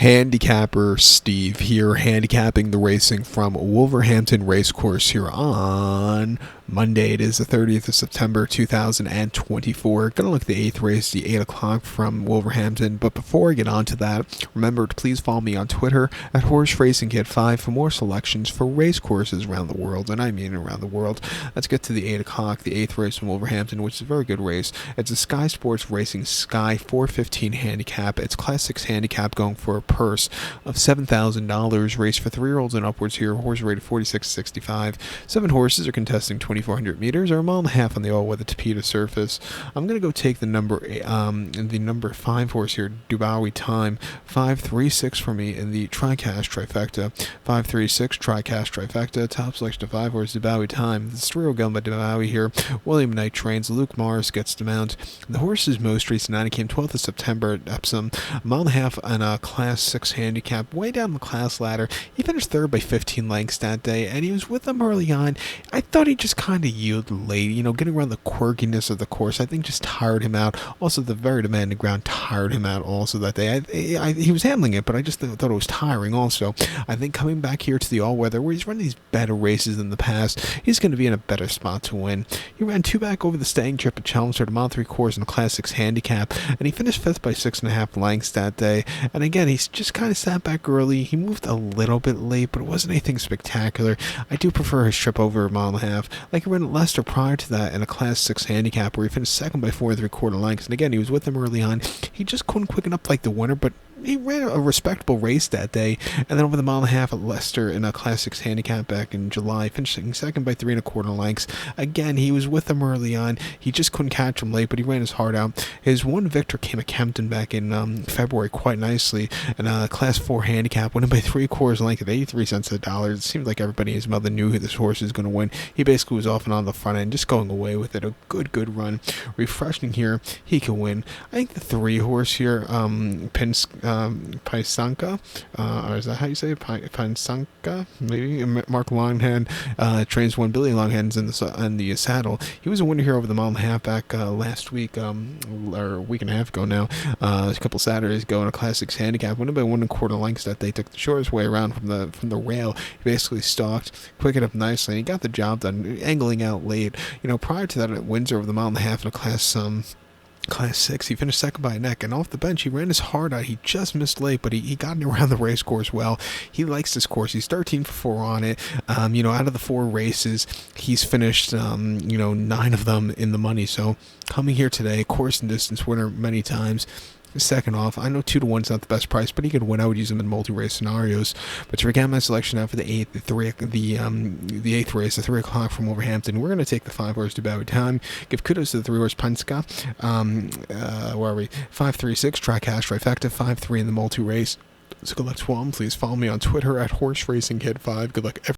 Handicapper Steve here, handicapping the racing from Wolverhampton Racecourse here on Monday. It is the 30th of September 2024. Gonna look at the 8th race, the 8 o'clock from Wolverhampton. But before I get on to that, remember to please follow me on Twitter at HorseRacingKid5 for more selections for race courses around the world, and I mean around the world. Let's get to the 8 o'clock, the 8th race from Wolverhampton, which is a very good race. It's a Sky Sports Racing Sky 415 handicap. It's Class 6 handicap going for a purse of $7,000. Race for 3-year-olds and upwards here. Horse rated 46.65. 7 horses are contesting 2,400 meters or a mile and a half on the all-weather Tapeta surface. I'm going to go take the number 5 horse here, Dubawi Time. 5.36 for me in the Tricast trifecta. 5.36 Tricast trifecta. Top selection of 5 horse Dubawi Time. The 3-year-old gun by Dubawi here. William Knight trains. Luke Morris gets to mount. The horse's most recent outing came 12th of September at Epsom. A mile and a half on a Class 6 handicap, way down the class ladder. He finished third by 15 lengths that day, and he was with them early on. I thought he just kind of yielded late, getting around the quirkiness of the course. I think just tired him out. Also, the very demanding ground tired him out also that day. He was handling it, but I just thought it was tiring also. I think coming back here to the all-weather, where he's run these better races in the past, he's going to be in a better spot to win. He ran 2 back over the staying trip at Chelmsford, a mile 3/4 in a Class 6 handicap, and he finished 5th by 6.5 lengths that day. And again, he's just kind of sat back early. He moved a little bit late, but it wasn't anything spectacular. I do prefer his trip over a mile and a half. Like he ran at Leicester prior to that in a Class 6 handicap where he finished 2nd by 4.75 lengths. And again, he was with them early on. He just couldn't quicken up like the winner, but he ran a respectable race that day. And then over the mile and a half at Leicester in a Class 6 handicap back in July, finishing 2nd by 3.25 lengths. Again, he was with them early on. He just couldn't catch him late, but he ran his heart out. His one victor came at Kempton back in February quite nicely in a Class 4 handicap, winning by 3/4 length at 83 cents a dollar. It seemed like everybody and his mother knew who this horse was going to win. He basically was off and on the front end, just going away with it. A good run. Refreshing here. He can win. I think the 3 horse here, Paisanka, or is that how you say it? Paisanka? Maybe. Mark Longhand trains one. Billy Longhand's in the saddle. He was a winner here over the mile and a half back last week, or a week and a half ago now. A couple Saturdays ago in a Class 6 handicap, winning by 1.25 lengths that they took the shortest way around from the rail. He basically stalked, quickened up nicely, and he got the job done, angling out late. Prior to that at Windsor over the mile and a half in a Class 6, he finished 2nd by a neck, and off the bench, he ran his heart out. He just missed late, but he got around the race course well. He likes this course. He's 13 for 4 on it. Out of the 4 races, he's finished, 9 of them in the money. So coming here today, course and distance winner many times. Second off, I know 2-1 is not the best price, but he could win. I would use him in multi-race scenarios. But to recap my selection now for the 8th, the 8th race, the 3 o'clock from Wolverhampton, we're going to take the 5 horse Dubawi Time. Give kudos to the 3 horse Panska. Where are we? 5.36 Tricast trifecta. 5.3 in the multi-race. So good luck to all. Please follow me on Twitter at HorseRacingKid5. Good luck.